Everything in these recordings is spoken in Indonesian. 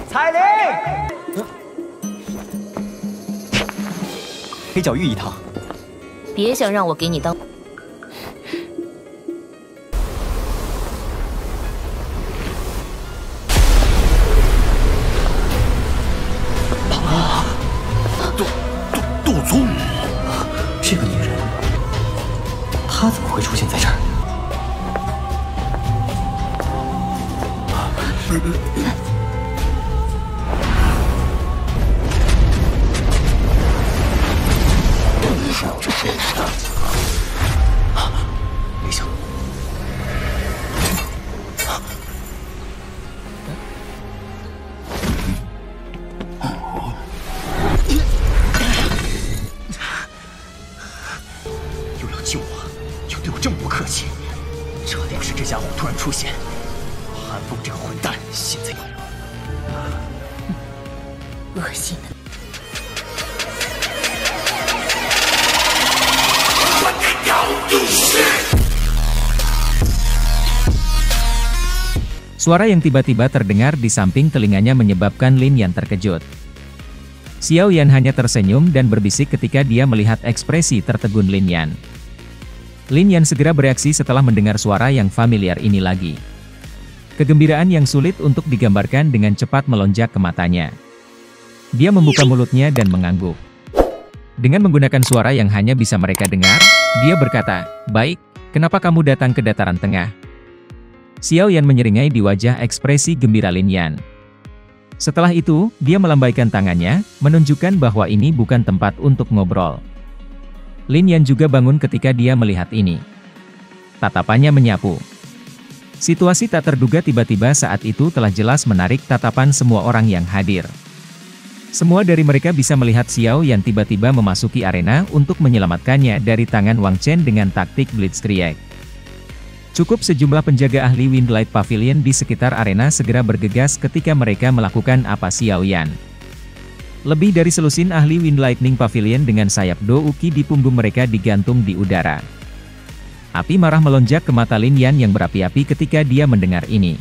彩铃，黑角玉一趟。别想让我给你当。杜宗，这个女人，她怎么会出现在这儿？没想又要救我，又对我这么不客气，这要是这家伙突然出现，韩风这个混蛋现在恶心的。 Suara yang tiba-tiba terdengar di samping telinganya menyebabkan Lin Yan terkejut. Xiao Yan hanya tersenyum dan berbisik ketika dia melihat ekspresi tertegun Lin Yan. Lin Yan segera bereaksi setelah mendengar suara yang familiar ini lagi. Kegembiraan yang sulit untuk digambarkan dengan cepat melonjak ke matanya. Dia membuka mulutnya dan mengangguk. Dengan menggunakan suara yang hanya bisa mereka dengar, dia berkata, "Baik, kenapa kamu datang ke dataran tengah?" Xiao Yan menyeringai di wajah ekspresi gembira Lin Yan. Setelah itu, dia melambaikan tangannya, menunjukkan bahwa ini bukan tempat untuk ngobrol. Lin Yan juga bangun ketika dia melihat ini. Tatapannya menyapu. Situasi tak terduga tiba-tiba saat itu telah jelas menarik tatapan semua orang yang hadir. Semua dari mereka bisa melihat Xiao Yan tiba-tiba memasuki arena untuk menyelamatkannya dari tangan Wang Chen dengan taktik Blitzkrieg. Cukup sejumlah penjaga ahli Windlight Pavilion di sekitar arena segera bergegas ketika mereka melakukan apa Xiao Yan. Lebih dari selusin ahli Windlightning Pavilion dengan sayap Douki di punggung mereka digantung di udara. Api marah melonjak ke mata Lin Yan yang berapi-api ketika dia mendengar ini.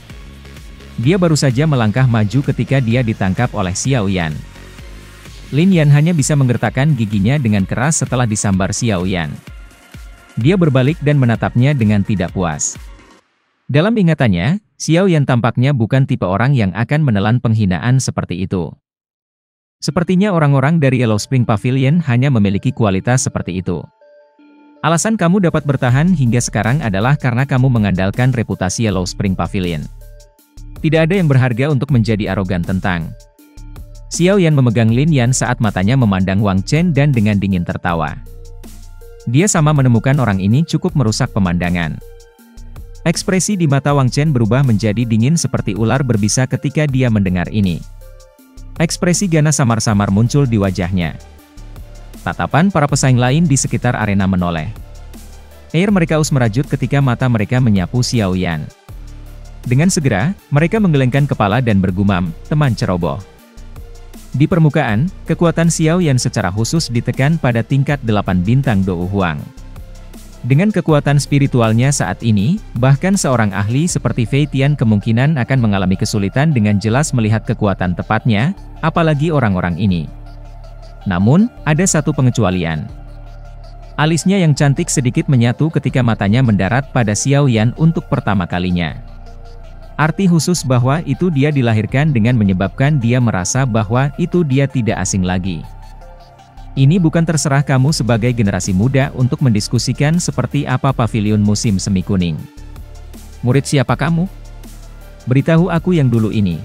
Dia baru saja melangkah maju ketika dia ditangkap oleh Xiao Yan. Lin Yan hanya bisa menggertakkan giginya dengan keras setelah disambar Xiao Yan. Dia berbalik dan menatapnya dengan tidak puas. Dalam ingatannya, Xiao Yan tampaknya bukan tipe orang yang akan menelan penghinaan seperti itu. Sepertinya orang-orang dari Yellow Spring Pavilion hanya memiliki kualitas seperti itu. Alasan kamu dapat bertahan hingga sekarang adalah karena kamu mengandalkan reputasi Yellow Spring Pavilion. Tidak ada yang berharga untuk menjadi arogan tentang. Xiao Yan memegang Lin Yan saat matanya memandang Wang Chen dan dengan dingin tertawa. Dia sama menemukan orang ini cukup merusak pemandangan. Ekspresi di mata Wang Chen berubah menjadi dingin seperti ular berbisa ketika dia mendengar ini. Ekspresi ganas samar-samar muncul di wajahnya. Tatapan para pesaing lain di sekitar arena menoleh. Air mereka merajut ketika mata mereka menyapu Xiao Yan. Dengan segera, mereka menggelengkan kepala dan bergumam, "Teman ceroboh." Di permukaan, kekuatan Xiao Yan secara khusus ditekan pada tingkat 8 bintang Dou Huang. Dengan kekuatan spiritualnya saat ini, bahkan seorang ahli seperti Fei Tian kemungkinan akan mengalami kesulitan dengan jelas melihat kekuatan tepatnya, apalagi orang-orang ini. Namun, ada satu pengecualian. Alisnya yang cantik sedikit menyatu ketika matanya mendarat pada Xiao Yan untuk pertama kalinya. Arti khusus bahwa itu dia dilahirkan dengan menyebabkan dia merasa bahwa itu dia tidak asing lagi. Ini bukan terserah kamu sebagai generasi muda untuk mendiskusikan seperti apa pavilion musim semi kuning. Murid siapa kamu? Beritahu aku yang dulu ini.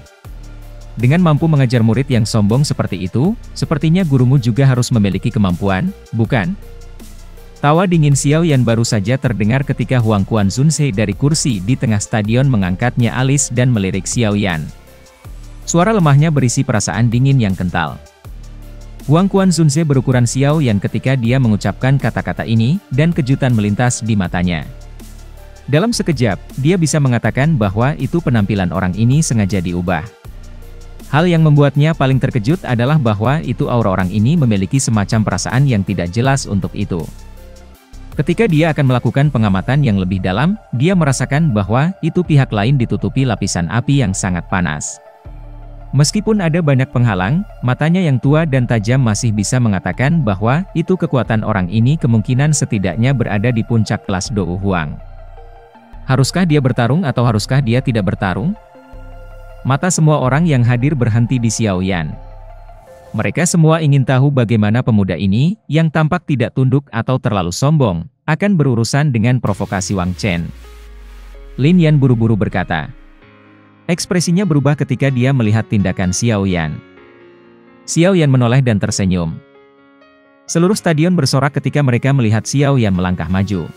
Dengan mampu mengajar murid yang sombong seperti itu, sepertinya gurumu juga harus memiliki kemampuan, bukan? Tawa dingin Xiao Yan baru saja terdengar ketika Huang Quan Zunse dari kursi di tengah stadion mengangkatnya alis dan melirik Xiao Yan. Suara lemahnya berisi perasaan dingin yang kental. Huang Quan Zunse berukuran Xiao Yan ketika dia mengucapkan kata-kata ini, dan kejutan melintas di matanya. Dalam sekejap, dia bisa mengatakan bahwa itu penampilan orang ini sengaja diubah. Hal yang membuatnya paling terkejut adalah bahwa itu aura orang ini memiliki semacam perasaan yang tidak jelas untuk itu. Ketika dia akan melakukan pengamatan yang lebih dalam, dia merasakan bahwa itu pihak lain ditutupi lapisan api yang sangat panas. Meskipun ada banyak penghalang, matanya yang tua dan tajam masih bisa mengatakan bahwa itu kekuatan orang ini kemungkinan setidaknya berada di puncak kelas Dou Huang. Haruskah dia bertarung atau haruskah dia tidak bertarung? Mata semua orang yang hadir berhenti di Xiao Yan. Mereka semua ingin tahu bagaimana pemuda ini, yang tampak tidak tunduk atau terlalu sombong, akan berurusan dengan provokasi Wang Chen. Lin Yan buru-buru berkata. Ekspresinya berubah ketika dia melihat tindakan Xiao Yan. Xiao Yan menoleh dan tersenyum. Seluruh stadion bersorak ketika mereka melihat Xiao Yan melangkah maju.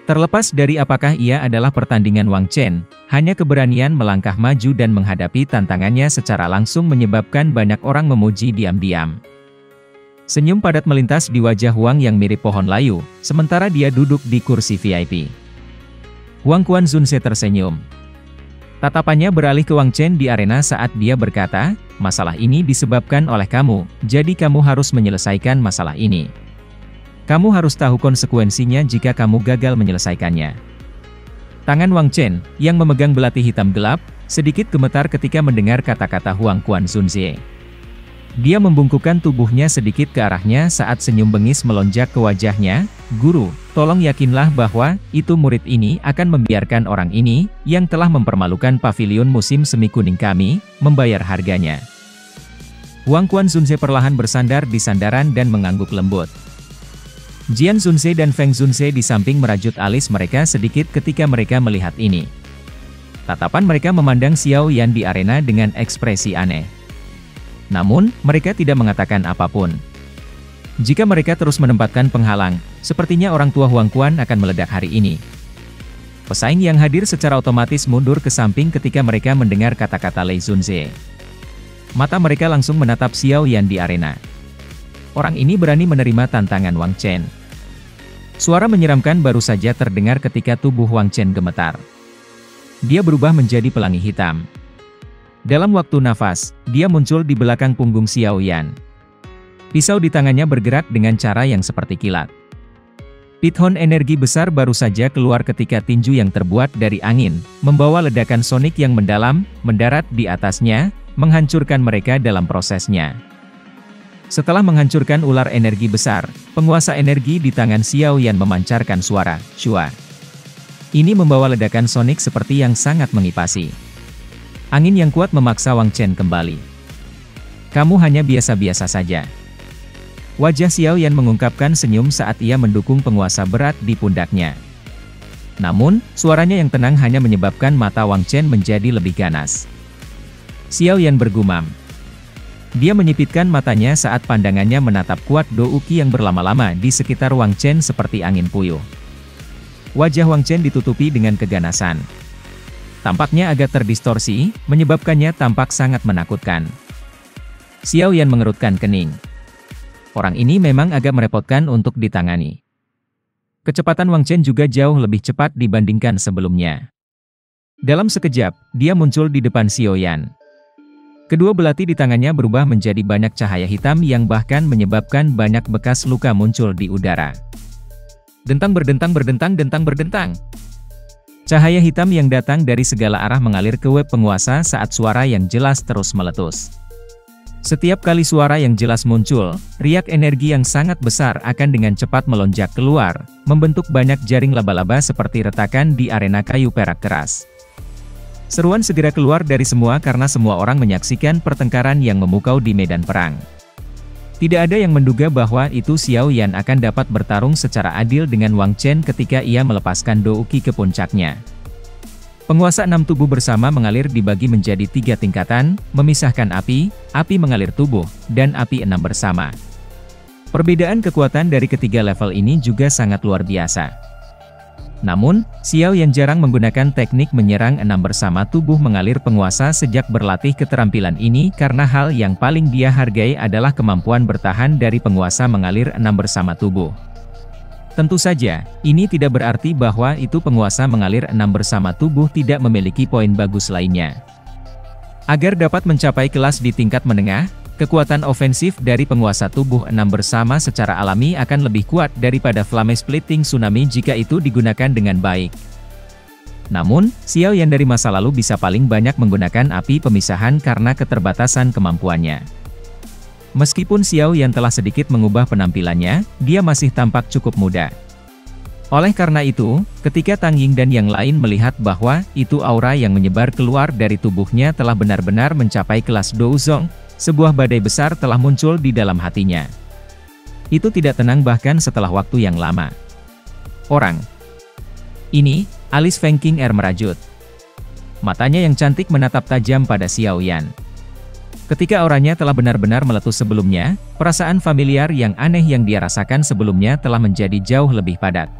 Terlepas dari apakah ia adalah pertandingan Wang Chen, hanya keberanian melangkah maju dan menghadapi tantangannya secara langsung menyebabkan banyak orang memuji diam-diam. Senyum padat melintas di wajah Huang yang mirip pohon layu, sementara dia duduk di kursi VIP. Huang Quanzunse tersenyum. Tatapannya beralih ke Wang Chen di arena saat dia berkata, masalah ini disebabkan oleh kamu, jadi kamu harus menyelesaikan masalah ini. Kamu harus tahu konsekuensinya jika kamu gagal menyelesaikannya. Tangan Wang Chen, yang memegang belati hitam gelap, sedikit gemetar ketika mendengar kata-kata Huang Quanzunse. Dia membungkukkan tubuhnya sedikit ke arahnya saat senyum bengis melonjak ke wajahnya, Guru, tolong yakinlah bahwa, itu murid ini akan membiarkan orang ini, yang telah mempermalukan pavilion musim semi kuning kami, membayar harganya. Huang Quanzunse perlahan bersandar di sandaran dan mengangguk lembut. Jian Zunse dan Feng Zunse di samping merajut alis mereka sedikit ketika mereka melihat ini. Tatapan mereka memandang Xiao Yan di arena dengan ekspresi aneh. Namun, mereka tidak mengatakan apapun. Jika mereka terus menempatkan penghalang, sepertinya orang tua Huang Quan akan meledak hari ini. Pesaing yang hadir secara otomatis mundur ke samping ketika mereka mendengar kata-kata Lei Zunze. Mata mereka langsung menatap Xiao Yan di arena. Orang ini berani menerima tantangan Wang Chen. Suara menyeramkan baru saja terdengar ketika tubuh Wang Chen gemetar. Dia berubah menjadi pelangi hitam. Dalam waktu nafas, dia muncul di belakang punggung Xiao Yan. Pisau di tangannya bergerak dengan cara yang seperti kilat. Pithon energi besar baru saja keluar ketika tinju yang terbuat dari angin, membawa ledakan sonik yang mendalam, mendarat di atasnya, menghancurkan mereka dalam prosesnya. Setelah menghancurkan ular energi besar, penguasa energi di tangan Xiao Yan memancarkan suara, shua. Ini membawa ledakan sonik seperti yang sangat mengipasi. Angin yang kuat memaksa Wang Chen kembali. Kamu hanya biasa-biasa saja. Wajah Xiao Yan mengungkapkan senyum saat ia mendukung penguasa berat di pundaknya. Namun, suaranya yang tenang hanya menyebabkan mata Wang Chen menjadi lebih ganas. Xiao Yan bergumam. Dia menyipitkan matanya saat pandangannya menatap kuat Dou Qi yang berlama-lama di sekitar Wang Chen seperti angin puyuh. Wajah Wang Chen ditutupi dengan keganasan. Tampaknya agak terdistorsi, menyebabkannya tampak sangat menakutkan. Xiao Yan mengerutkan kening. Orang ini memang agak merepotkan untuk ditangani. Kecepatan Wang Chen juga jauh lebih cepat dibandingkan sebelumnya. Dalam sekejap, dia muncul di depan Xiao Yan. Kedua belati di tangannya berubah menjadi banyak cahaya hitam yang bahkan menyebabkan banyak bekas luka muncul di udara. Dentang berdentang berdentang dentang berdentang. Cahaya hitam yang datang dari segala arah mengalir ke web penguasa saat suara yang jelas terus meletus. Setiap kali suara yang jelas muncul, riak energi yang sangat besar akan dengan cepat melonjak keluar, membentuk banyak jaring laba-laba seperti retakan di arena kayu perak keras. Seruan segera keluar dari semua karena semua orang menyaksikan pertengkaran yang memukau di medan perang. Tidak ada yang menduga bahwa itu Xiao Yan akan dapat bertarung secara adil dengan Wang Chen ketika ia melepaskan Dou Qi ke puncaknya. Penguasa enam tubuh bersama mengalir dibagi menjadi 3 tingkatan, memisahkan api, api mengalir tubuh, dan api enam bersama. Perbedaan kekuatan dari ketiga level ini juga sangat luar biasa. Namun, Xiao Yan jarang menggunakan teknik menyerang enam bersama tubuh mengalir penguasa sejak berlatih keterampilan ini karena hal yang paling dia hargai adalah kemampuan bertahan dari penguasa mengalir enam bersama tubuh. Tentu saja, ini tidak berarti bahwa itu penguasa mengalir enam bersama tubuh tidak memiliki poin bagus lainnya. Agar dapat mencapai kelas di tingkat menengah, kekuatan ofensif dari penguasa tubuh enam bersama secara alami akan lebih kuat daripada Flame Splitting Tsunami jika itu digunakan dengan baik. Namun, Xiao Yan dari masa lalu bisa paling banyak menggunakan api pemisahan karena keterbatasan kemampuannya. Meskipun Xiao Yan telah sedikit mengubah penampilannya, dia masih tampak cukup muda. Oleh karena itu, ketika Tang Ying dan yang lain melihat bahwa itu aura yang menyebar keluar dari tubuhnya telah benar-benar mencapai kelas Douzong, sebuah badai besar telah muncul di dalam hatinya. Itu tidak tenang bahkan setelah waktu yang lama. Orang ini, alis Feng Qing'er merajut. Matanya yang cantik menatap tajam pada Xiao Yan. Ketika auranya telah benar-benar meletus sebelumnya, perasaan familiar yang aneh yang dia rasakan sebelumnya telah menjadi jauh lebih padat.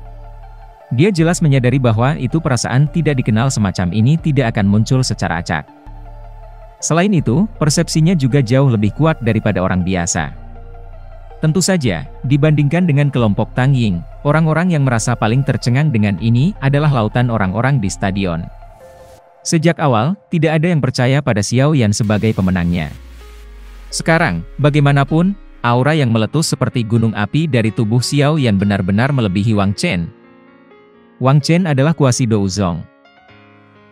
Dia jelas menyadari bahwa itu perasaan tidak dikenal semacam ini tidak akan muncul secara acak. Selain itu, persepsinya juga jauh lebih kuat daripada orang biasa. Tentu saja, dibandingkan dengan kelompok Tang Ying, orang-orang yang merasa paling tercengang dengan ini adalah lautan orang-orang di stadion. Sejak awal, tidak ada yang percaya pada Xiao Yan sebagai pemenangnya. Sekarang, bagaimanapun, aura yang meletus seperti gunung api dari tubuh Xiao Yan benar-benar melebihi Wang Chen. Wang Chen adalah kuasi Douzong.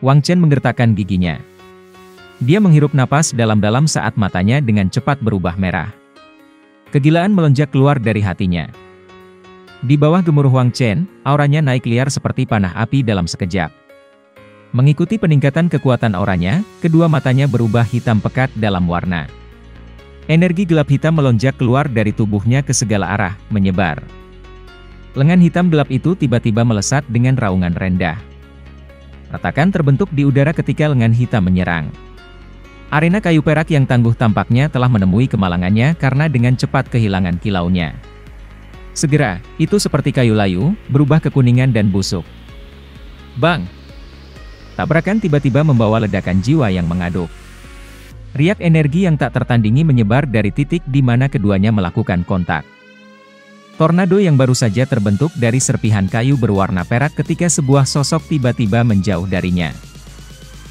Wang Chen menggertakkan giginya. Dia menghirup napas dalam-dalam saat matanya dengan cepat berubah merah. Kegilaan melonjak keluar dari hatinya. Di bawah gemuruh Wang Chen, auranya naik liar seperti panah api dalam sekejap. Mengikuti peningkatan kekuatan auranya, kedua matanya berubah hitam pekat dalam warna. Energi gelap hitam melonjak keluar dari tubuhnya ke segala arah, menyebar. Lengan hitam gelap itu tiba-tiba melesat dengan raungan rendah. Retakan terbentuk di udara ketika lengan hitam menyerang. Arena kayu perak yang tangguh tampaknya telah menemui kemalangannya karena dengan cepat kehilangan kilaunya. Segera, itu seperti kayu layu, berubah kekuningan dan busuk. Bang! Tabrakan tiba-tiba membawa ledakan jiwa yang mengaduk. Riak energi yang tak tertandingi menyebar dari titik di mana keduanya melakukan kontak. Tornado yang baru saja terbentuk dari serpihan kayu berwarna perak ketika sebuah sosok tiba-tiba menjauh darinya.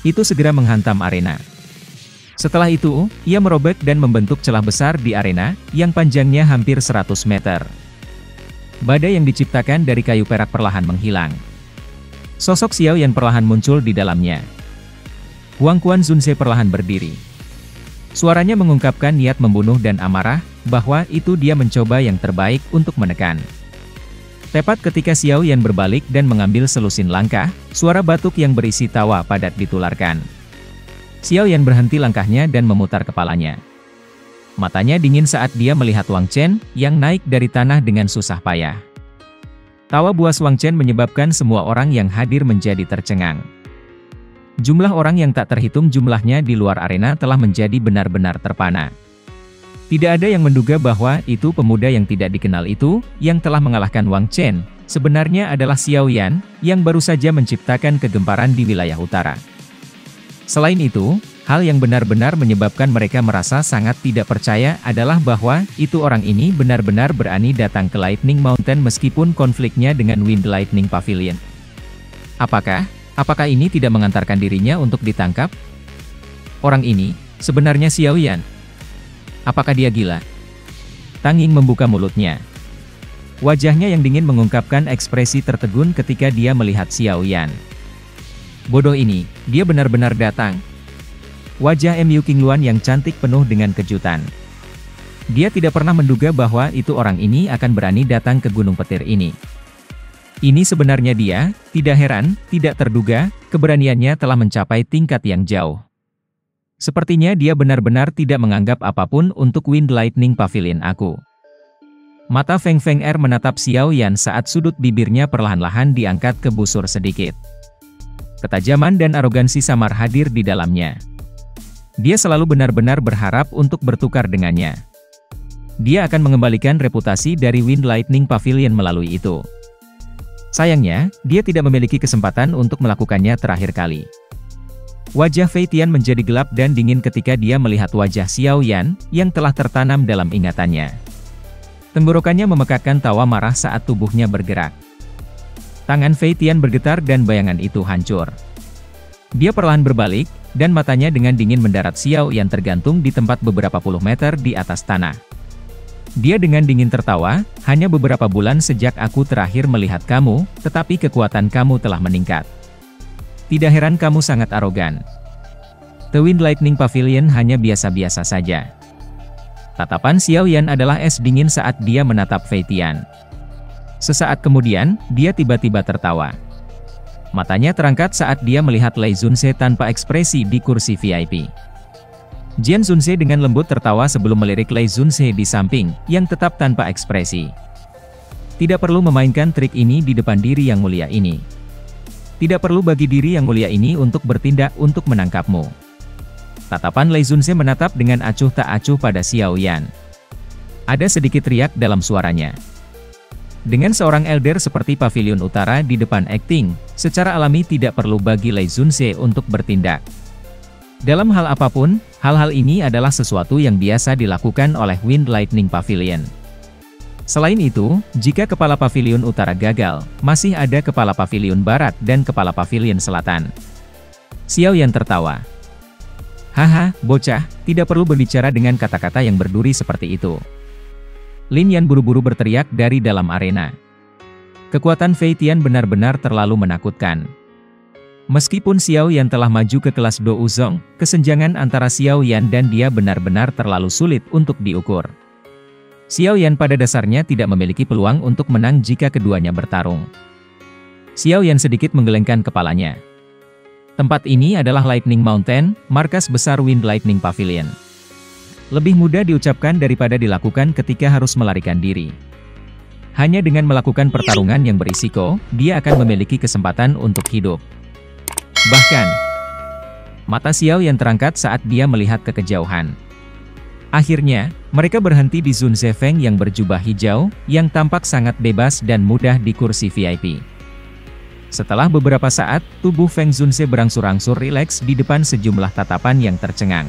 Itu segera menghantam arena. Setelah itu, ia merobek dan membentuk celah besar di arena, yang panjangnya hampir 100 meter. Badai yang diciptakan dari kayu perak perlahan menghilang. Sosok Xiao Yan perlahan muncul di dalamnya. Huang Quan Zunze perlahan berdiri. Suaranya mengungkapkan niat membunuh dan amarah, bahwa itu dia mencoba yang terbaik untuk menekan. Tepat ketika Xiao Yan berbalik dan mengambil selusin langkah, suara batuk yang berisi tawa padat ditularkan. Xiao Yan berhenti langkahnya dan memutar kepalanya. Matanya dingin saat dia melihat Wang Chen, yang naik dari tanah dengan susah payah. Tawa buas Wang Chen menyebabkan semua orang yang hadir menjadi tercengang. Jumlah orang yang tak terhitung jumlahnya di luar arena telah menjadi benar-benar terpana. Tidak ada yang menduga bahwa itu pemuda yang tidak dikenal itu, yang telah mengalahkan Wang Chen, sebenarnya adalah Xiao Yan, yang baru saja menciptakan kegemparan di wilayah utara. Selain itu, hal yang benar-benar menyebabkan mereka merasa sangat tidak percaya adalah bahwa itu orang ini benar-benar berani datang ke Lightning Mountain meskipun konfliknya dengan Wind Lightning Pavilion. Apakah ini tidak mengantarkan dirinya untuk ditangkap? Orang ini, sebenarnya Xiao Yan. Apakah dia gila? Tang Ying membuka mulutnya. Wajahnya yang dingin mengungkapkan ekspresi tertegun ketika dia melihat Xiao Yan. Bodoh ini, dia benar-benar datang. Wajah Mu Qingluan yang cantik penuh dengan kejutan. Dia tidak pernah menduga bahwa itu orang ini akan berani datang ke Gunung Petir ini. Ini sebenarnya dia, tidak heran, tidak terduga, keberaniannya telah mencapai tingkat yang jauh. Sepertinya dia benar-benar tidak menganggap apapun untuk Wind Lightning Pavilion aku. Mata Feng Er menatap Xiao Yan saat sudut bibirnya perlahan-lahan diangkat ke busur sedikit. Ketajaman dan arogansi samar hadir di dalamnya. Dia selalu benar-benar berharap untuk bertukar dengannya. Dia akan mengembalikan reputasi dari Wind Lightning Pavilion melalui itu. Sayangnya, dia tidak memiliki kesempatan untuk melakukannya terakhir kali. Wajah Fei Tian menjadi gelap dan dingin ketika dia melihat wajah Xiao Yan, yang telah tertanam dalam ingatannya. Tenggorokannya memekakkan tawa marah saat tubuhnya bergerak. Tangan Fei Tian bergetar dan bayangan itu hancur. Dia perlahan berbalik, dan matanya dengan dingin mendarat Xiao Yan tergantung di tempat beberapa puluh meter di atas tanah. Dia dengan dingin tertawa, hanya beberapa bulan sejak aku terakhir melihat kamu, tetapi kekuatan kamu telah meningkat. Tidak heran kamu sangat arogan. The Wind Lightning Pavilion hanya biasa-biasa saja. Tatapan Xiao Yan adalah es dingin saat dia menatap Fei Tian. Sesaat kemudian, dia tiba-tiba tertawa. Matanya terangkat saat dia melihat Lei Zunse tanpa ekspresi di kursi VIP. Jian Zunse dengan lembut tertawa sebelum melirik Lei Zunse di samping, yang tetap tanpa ekspresi. Tidak perlu memainkan trik ini di depan diri yang mulia ini. Tidak perlu bagi diri yang mulia ini untuk bertindak untuk menangkapmu. Tatapan Lei Zunse menatap dengan acuh tak acuh pada Xiao Yan. Ada sedikit riak dalam suaranya. Dengan seorang elder seperti Pavilion Utara di depan akting, secara alami tidak perlu bagi Lei Zunse untuk bertindak. Dalam hal apapun, hal-hal ini adalah sesuatu yang biasa dilakukan oleh Wind Lightning Pavilion. Selain itu, jika kepala Pavilion Utara gagal, masih ada kepala Pavilion Barat dan kepala Pavilion Selatan. Xiao Yan tertawa. Haha, bocah, tidak perlu berbicara dengan kata-kata yang berduri seperti itu. Lin Yan buru-buru berteriak dari dalam arena. Kekuatan Fei Tian benar-benar terlalu menakutkan. Meskipun Xiao Yan telah maju ke kelas Do Uzong, kesenjangan antara Xiao Yan dan dia benar-benar terlalu sulit untuk diukur. Xiao Yan pada dasarnya tidak memiliki peluang untuk menang jika keduanya bertarung. Xiao Yan sedikit menggelengkan kepalanya. Tempat ini adalah Lightning Mountain, markas besar Wind Lightning Pavilion. Lebih mudah diucapkan daripada dilakukan ketika harus melarikan diri. Hanya dengan melakukan pertarungan yang berisiko, dia akan memiliki kesempatan untuk hidup. Bahkan, mata Xiao Yan terangkat saat dia melihat ke kejauhan. Akhirnya, mereka berhenti di Zun Zefeng yang berjubah hijau, yang tampak sangat bebas dan mudah di kursi VIP. Setelah beberapa saat, tubuh Feng Zunse berangsur-angsur rileks di depan sejumlah tatapan yang tercengang.